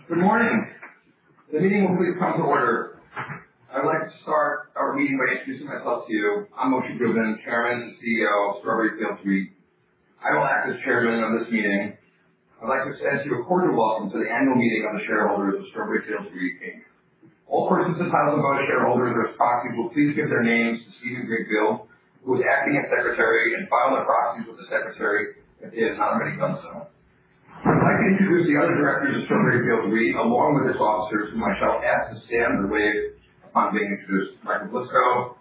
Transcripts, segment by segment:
Good morning. The meeting will please come to order. I would like to start our meeting by introducing myself to you. I'm Moshe Gubin, Chairman and CEO of Strawberry Fields REIT. I will act as Chairman of this meeting. I'd like to extend to you a cordial welcome to the Annual Meeting of the Shareholders of Strawberry Fields REIT, Inc. All persons entitled to vote as shareholders or proxies will please give their names to Stephen Greenfield, who is acting as Secretary, and file their proxies with the Secretary if they have not already done so. I'd like to introduce the other directors of Strawberry Fields REIT, along with its officers, whom I shall ask to stand or wave upon being introduced. Michael Blisco.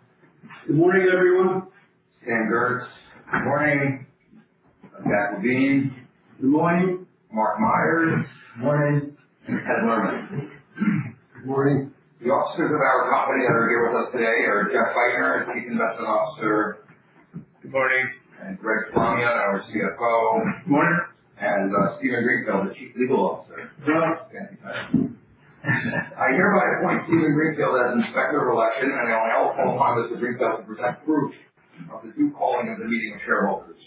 Good morning, everyone. Stan Gertz. Good morning. Jack Levine. Good morning. Mark Myers. Good morning. And Ted Lerman. Good morning. The officers of our company that are here with us today are Jeff Feitner, Chief Investment Officer. Good morning. And Greg Flamion, our CFO. Good morning. And Stephen Greenfield, the Chief Legal Officer. Hello. I hereby appoint Stephen Greenfield as Inspector of Election, and I will now call upon Mr. Greenfield to present proof of the due calling of the meeting of shareholders.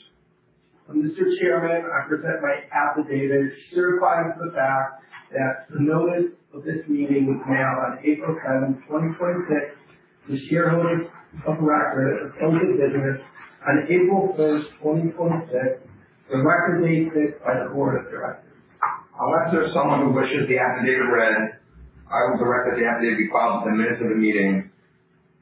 Mr. Chairman, I present my affidavit certifying to the fact that the notice of this meeting was mailed on April 7, 2026 to shareholders of record at the close of business on April 1st, 2026, the record date fixed by the Board of Directors. Unless there is someone who wishes the affidavit read, I will direct that the affidavit be filed with the minutes of the meeting.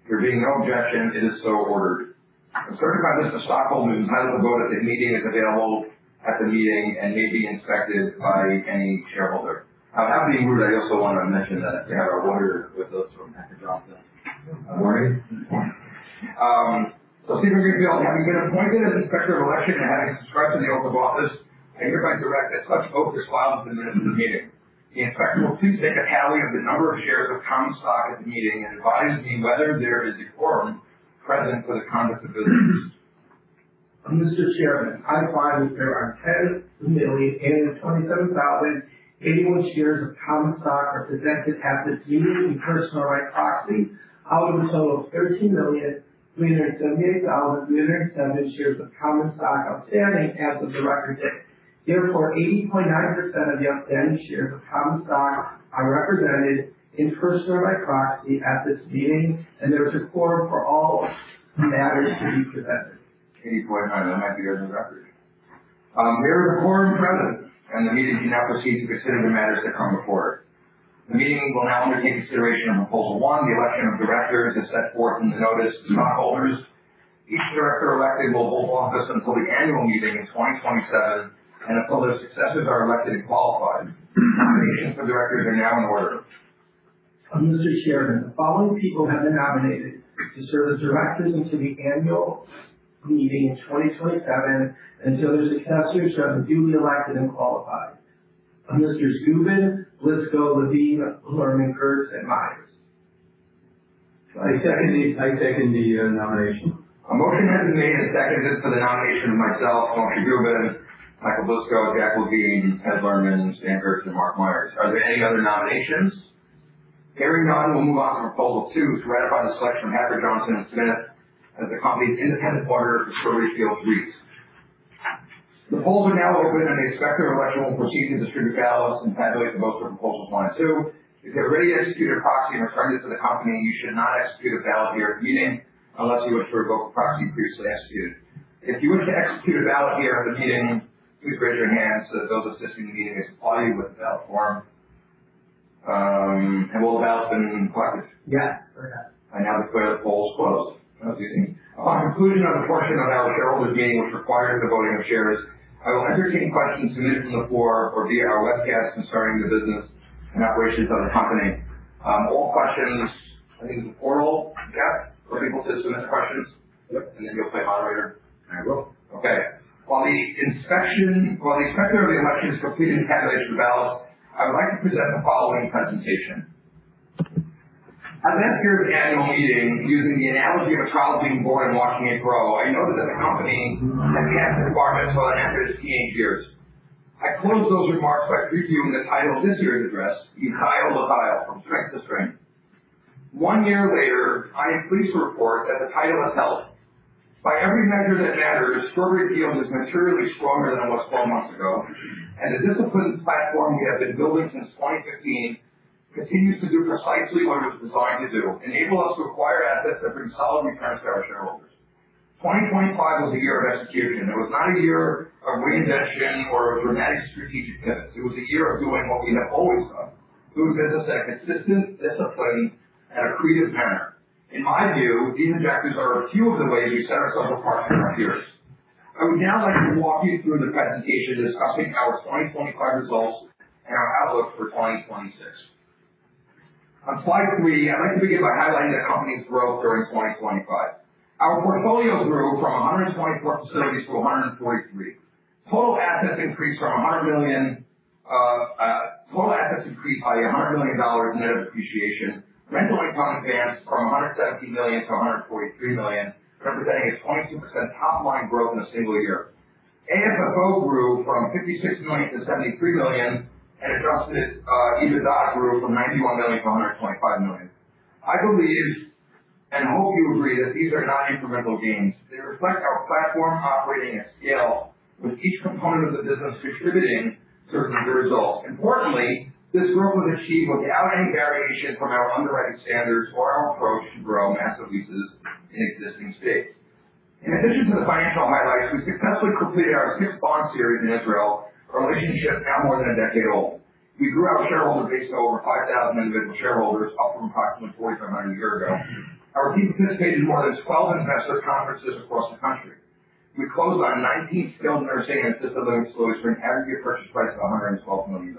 There being no objection, it is so ordered. A certified list of stockholders entitled to vote at the meeting is available at the meeting and may be inspected by any shareholder. Without being rude, I also want to mention that we have our lawyer with us from Hacker Johnson. Good morning. So Stephen Greenfield, having been appointed as Inspector of Election and having subscribed to the oath of office, I hereby direct that such oath is filed with the minutes of the meeting. The Inspector will please take a tally of the number of shares of common stock at the meeting and advise me whether there is a quorum present for the conduct of business. Mr. Chairman, I find that there are 10,827,081 shares of common stock represented at this meeting in person or by proxy, out of a total of 13,378,307 shares of common stock outstanding as of the record date. Therefore, 80.9% of the outstanding shares of common stock are represented in person or by proxy at this meeting, and there is a quorum for all matters to be presented. 80.9, that might be on the record. There is a quorum present, and the meeting can now proceed to consider the matters that come before it. The meeting will now undertake consideration of Proposal 1, the election of directors as set forth in the notice to stockholders. Each director elected will hold office until the annual meeting in 2027 and until their successors are elected and qualified. Nominations for directors are now in order. Mr. Chairman, the following people have been nominated to serve as directors until the annual meeting in 2027 until their successors are duly elected and qualified. Mr. Gubin, Blisco, Levine, Lerman, Gertz, and Myers. I second the nomination. A motion has been made and seconded for the nomination of myself, Moshe Gubin, Michael Blisco, Jack Levine, Ted Lerman, Stan Gertz, and Mark Myers. Are there any other nominations? Hearing none, we'll move on to Proposal 2 to ratify the selection of Hacker Johnson and Smith as the company's independent auditor for Strawberry Fields REIT. The polls are now open, and the Inspector of Election will proceed to distribute ballots and tabulate the votes for Proposals 1 and 2. If you have already executed a proxy and returned it to the company, you should not execute a ballot here at the meeting unless you wish to revoke a proxy previously executed. If you wish to execute a ballot here at the meeting, please raise your hand so that those assisting the meeting may supply you with the ballot form. And will the ballots been collected? Yes. I now declare the polls closed. That was easy. Upon conclusion of the portion of our shareholders meeting which requires the voting of shares, I will entertain questions submitted from the floor or via our webcast concerning the business and operations of the company. All questions, I think, is the portal, Jeff, for people to submit questions. Yep. And then you'll play moderator. I will. Okay. While the Inspector of the Election is completing the tabulation of ballots, I would like to present the following presentation. At last year's annual meeting, using the analogy of a child being born and watching it grow, I noted that the company had the asset requirements while it entered its teenage years. I close those remarks by previewing the title of this year's address, L'Chaim L'Chaim, from strength to strength. 1 year later, I am pleased to report that the title has held. By every measure that matters, Strawberry Fields is materially stronger than it was 12 months ago, and the disciplined platform we have been building since 2015 continues to do precisely what it was designed to do, enable us to acquire assets that bring solid returns to our shareholders. 2025 was a year of execution. It was not a year of reinvention or dramatic strategic pivots. It was a year of doing what we have always done, doing business in a consistent, disciplined, and accretive manner. In my view, these objectives are a few of the ways we set ourselves apart from our peers. I would now like to walk you through the presentation discussing our 2025 results and our outlook for 2026. On slide 3, I'd like to begin by highlighting the company's growth during 2025. Our portfolio grew from 124 facilities to 143. Total assets increased by $100 million net of depreciation. Rental income advanced from $117 million to $143 million, representing a 22% top-line growth in a single year. AFFO grew from $56 million to $73 million, and adjusted EBITDA grew from $91 million to $125 million. I believe and hope you agree that these are not incremental gains. They reflect our platform operating at scale, with each component of the business contributing to the results. Importantly, this growth was achieved without any variation from our underwriting standards or our approach to grow master leases in existing states. In addition to the financial highlights, we successfully completed our 6th bond series in Israel, a relationship now more than a decade old. We grew our shareholder base to over 5,000 individual shareholders, up from approximately 4,500 a year ago. Our team participated in more than 12 investor conferences across the country. We closed on 19 skilled nursing and assisted living facilities for an aggregate purchase price of $112 million.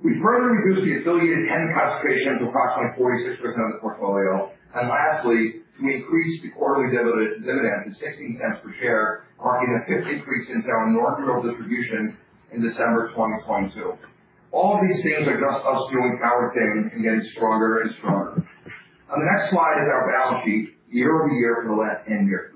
We further reduced the affiliated tenant concentration to approximately 46% of the portfolio. And lastly, we increased the quarterly dividend to 16 cents per share, marking the 5th increase since our inaugural distribution in December 2022. All of these things are just us doing our thing and getting stronger and stronger. On the next slide is our balance sheet year over year for the last 10 years.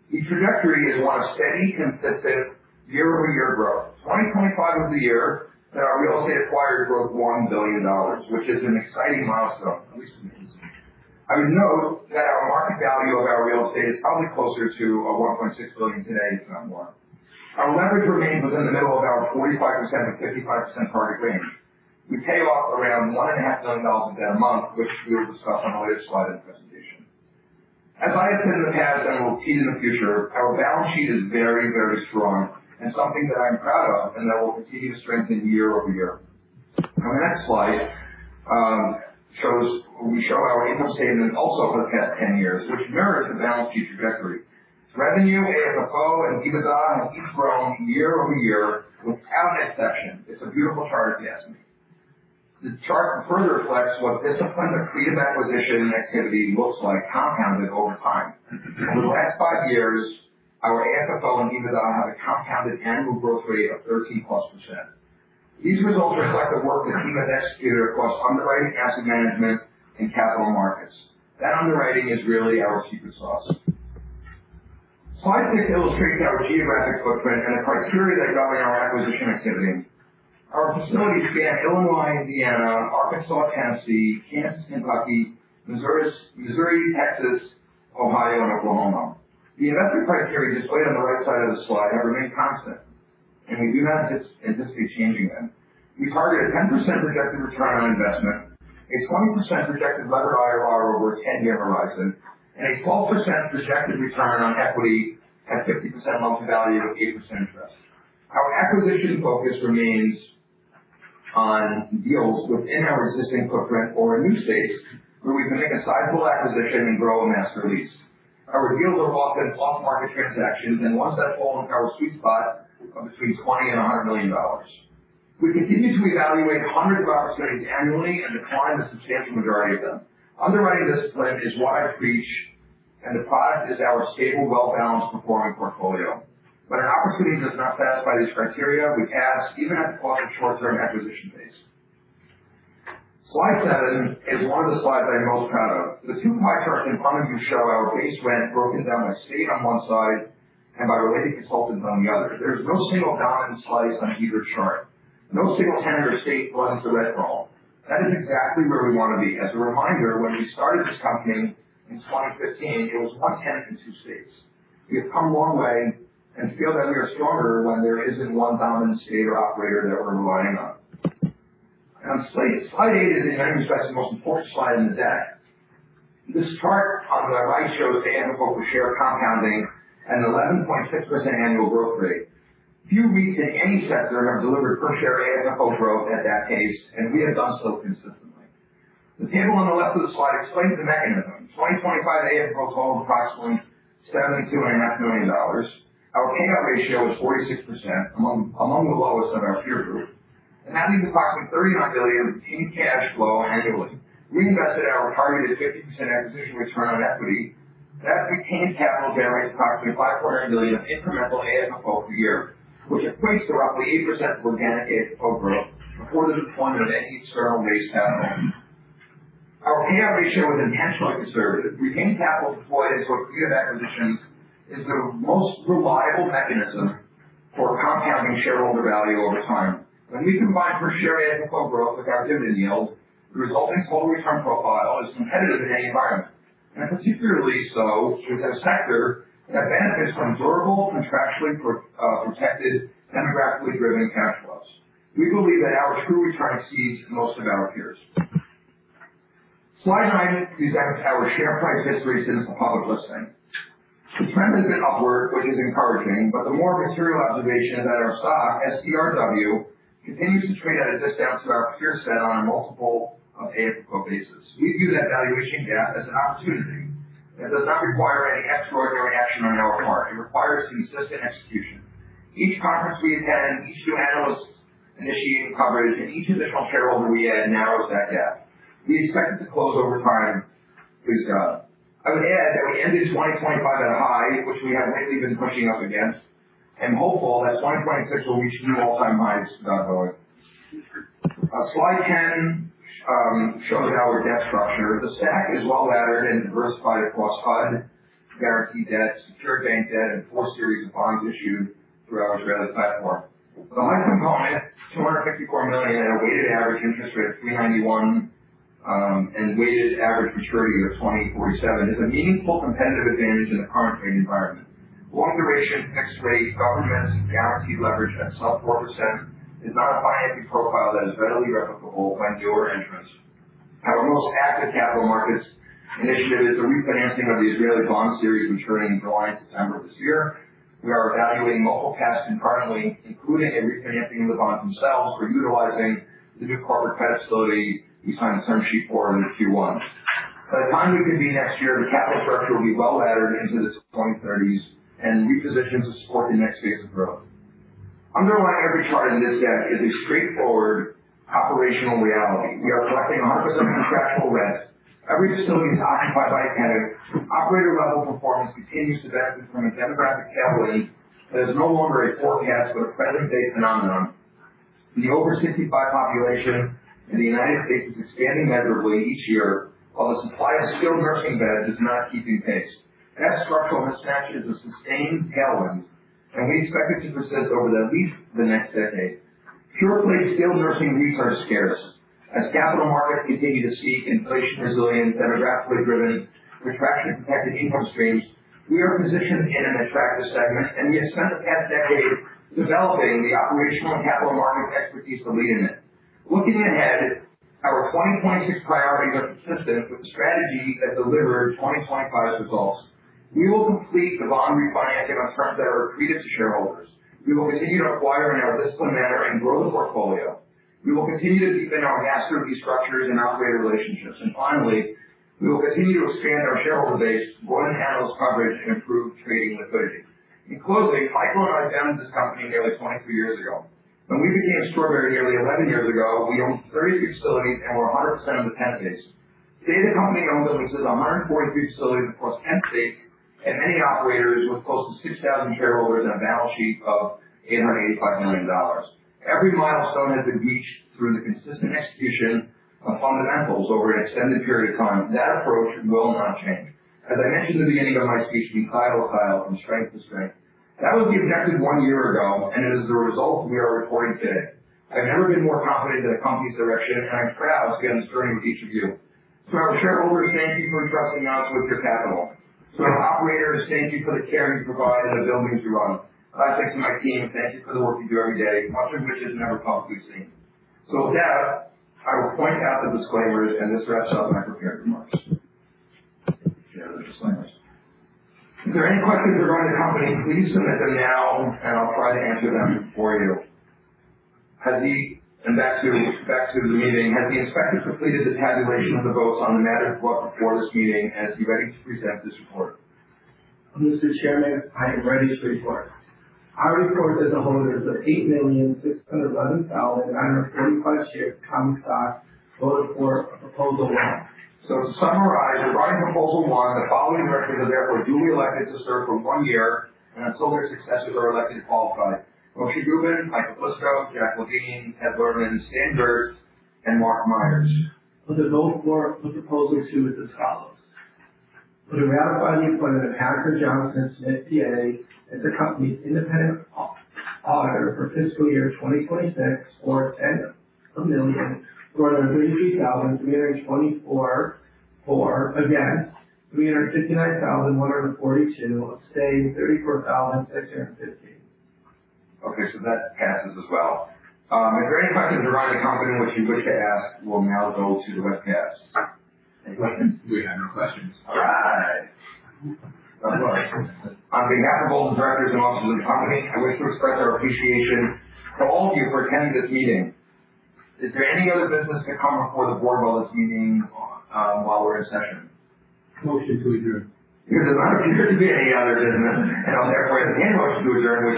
The trajectory is one of steady, consistent year-over-year growth. 2025 was the year that our real estate acquired growth $1 billion, which is an exciting milestone, at least for me. I would note that our market value of our real estate is probably closer to $1.6 billion today, if not more. Our leverage remains within the middle of our 45% to 55% target range. We pay off around $1.5 million of debt a month, which we will discuss on a later slide in the presentation. As I have said in the past and will repeat in the future, our balance sheet is very, very strong and something that I'm proud of and that will continue to strengthen year over year. On the next slide, we show our income statement also for the past 10 years, which mirrors the balance sheet trajectory. Revenue, AFFO, and EBITDA have each grown year over year without exception. It's a beautiful chart if you ask me. The chart further reflects what disciplined accretive acquisition activity looks like compounded over time. Over the last 5 years, our AFFO and EBITDA have a compounded annual growth rate of 13+%. These results reflect the work the team has executed across underwriting, asset management, and capital markets. That underwriting is really our secret sauce. Slide 6 illustrates our geographic footprint and the criteria that govern our acquisition activity. Our facilities span Illinois, Indiana, Arkansas, Tennessee, Kansas, Kentucky, Missouri, Texas, Ohio, and Oklahoma. The investment criteria displayed on the right side of the slide have remained constant, and we do not anticipate changing them. We target a 10% projected return on investment, a 20% projected levered IRR over a 10-year horizon, and a 12% projected return on equity at 50% loan to value of 8% interest. Our acquisition focus remains on deals within our existing footprint or in new states where we can make a sizable acquisition and grow a master lease. Our deals are often off-market transactions and ones that fall into our sweet spot of between $20 and $100 million. We continue to evaluate hundreds of opportunities annually and decline the substantial majority of them. Underwriting discipline is what I preach, and the product is our stable, well-balanced performing portfolio. When an opportunity does not satisfy these criteria, we pass, even at the cost of short-term acquisition pace. Slide 7 is one of the slides I'm most proud of. The 2 pie charts in front of you show our base rent broken down by state on one side and by related consultants on the other. There's no single dominant slice on either chart. No single tenant or state runs the rent roll. That is exactly where we want to be. As a reminder, when we started this company in in 2015, it was 1 tenant in 2 states. We have come a long way and feel that we are stronger when there isn't one dominant state or operator that we're relying on. Slide 8 is in many respects the most important slide in the deck. This chart on the right shows AFFO per share compounding at an 11.6% annual growth rate. Few REITs in any sector have delivered per share AFFO growth at that pace, and we have done so consistently. The table on the left of the slide explains the mechanism. 2025 AFFO totaled approximately $72.5 million. Our payout ratio is 46%, among the lowest of our peer group. And that leaves approximately $39 billion of retained cash flow annually. We invested our targeted 50% acquisition return on equity. That retained capital generates approximately $500 million of incremental AFFO per year, which equates to roughly 8% of organic AFFO growth before the deployment of any external raised capital. Our payout ratio is intentionally conservative. Retained capital deployed into accretive acquisitions is the most reliable mechanism for compounding shareholder value over time. When we combine per share AFFO growth with our dividend yield, the resulting total return profile is competitive in any environment, and particularly so with a sector that benefits from durable, contractually protected, demographically driven cash flows. We believe that our true return exceeds most of our peers. Slide 9 presents our share price history since the public listing. The trend has been upward, which is encouraging, but the more material observation is that our stock, STRW, continues to trade at a discount to our peer set on a multiple of AFFO basis. We view that valuation gap as an opportunity. It does not require any extraordinary action on our part. It requires consistent execution. Each conference we attend, each new analyst initiating coverage, and each additional shareholder we add narrows that gap. We expect it to close over time, please God. I would add that we ended 2025 at a high, which we have lately been pushing up against, and hopeful that 2026 will reach new all-time highs, God willing. Slide 10 shows our debt structure. The stack is well laddered and diversified across HUD, guaranteed debt, secured bank debt, and 4 series of bonds issued through our Israeli platform. The HUD component, $254 million at a weighted average interest rate of 391 and weighted average maturity of 2047 is a meaningful competitive advantage in the current rate environment. Long duration, fixed rate, government guaranteed leverage at sub 4% is not a financing profile that is readily replicable by newer entrants. Our most active capital markets initiative is the refinancing of the Israeli bond series maturing in July and September of this year. We are evaluating multiple paths concurrently, including a refinancing of the bonds themselves or utilizing the new corporate credit facility we signed a term sheet for in Q1. By the time we convene next year, the capital structure will be well laddered into the 2030s and repositioned to support the next phase of growth. Underlying every chart in this deck is a straightforward operational reality. We are collecting 100% contractual rent. Every facility is occupied by a tenant. Operator level performance continues to benefit from a demographic tailwind that is no longer a forecast but a present day phenomenon. The over 65 population in the United States is expanding measurably each year, while the supply of skilled nursing beds is not keeping pace. That structural mismatch is a sustained tailwind, and we expect it to persist over at least the next decade. Pure play skilled nursing REITs are scarce. As capital markets continue to seek inflation-resilient, demographically driven, contraction-protected income streams, we are positioned in an attractive segment, and we have spent the past decade developing the operational and capital market expertise to lead in it. Looking ahead, our 2026 priorities are consistent with the strategy that delivered 2025's results. We will complete the bond refinancing on terms that are accretive to shareholders. We will continue to acquire in our disciplined manner and grow the portfolio. We will continue to deepen our master lease structures and operator relationships. And finally, we will continue to expand our shareholder base, broaden analyst coverage, and improve trading liquidity. In closing, Michael and I founded this company nearly 23 years ago. When we became Strawberry nearly 11 years ago, we owned 33 facilities and were 100% of the tenant base. Today, the company owns and leases 143 facilities across 10 states and many operators with close to 6,000 shareholders and a balance sheet of $885 million. Every milestone has been reached through the consistent execution of fundamentals over an extended period of time. That approach will not change. As I mentioned at the beginning of my speech, we tile from strength to strength. That was the objective 1 year ago, and it is the result we are reporting today. I've never been more confident in the company's direction, and I'm proud to be on this journey with each of you. To our shareholders, thank you for entrusting us with your capital. To our operators, thank you for the care you provide and the buildings you run. Lastly, to my team, thank you for the work you do every day, much of which is never publicly seen. So with that, I will point out the disclaimers, and this wraps up my prepared remarks. Share the disclaimers. If there are any questions regarding the company, please submit them now, and I'll try to answer them for you. Back to the meeting, has the inspector completed the tabulation of the votes on the matters brought before this meeting, and is he ready to present this report? Mr. Chairman, I am ready to report. I report that the holders of 8,611,945 shares of common stock voted for Proposal 1. So to summarize, regarding Proposal 1, the following directors are therefore duly elected to serve for 1 year and until their successors are elected and qualified. Moshe Gubin, Michael Blisco, Jack Levine, Ted Lerman, Stan Gertz, and Mark Myers. The vote for Proposal 2 is as follows. To ratify the appointment of Hacker Johnson Smith PA as the company's independent auditor for fiscal year 2026 for $10,233,324 for, against, $359,142, abstained, $34,615. Okay, so that passes as well. If there are any questions regarding the company which you wish to ask, we'll now go to the webcast. Any questions? We have no questions. All right. On behalf of all the directors and officers of the company, I wish to express our appreciation to all of you for attending this meeting. Is there any other business to come before the board while this meeting, while we're in session? Motion to adjourn. Because there does not appear to be any other business, and I'll therefore entertain a motion to adjourn,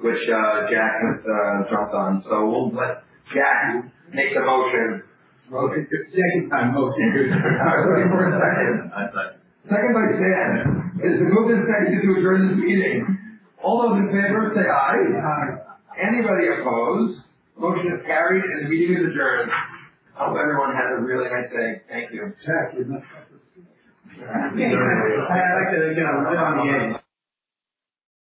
which Jack has jumped on. So we'll let Jack make the motion. Motion, second time motion. Looking for a second. Second by Stan. It is the move and second to adjourn this meeting. All those in favor say aye. Anybody opposed? Motion is carried and the meeting is adjourned. I hope everyone has a really nice day. Thank you. Jack, you're not. I like to, right on the edge.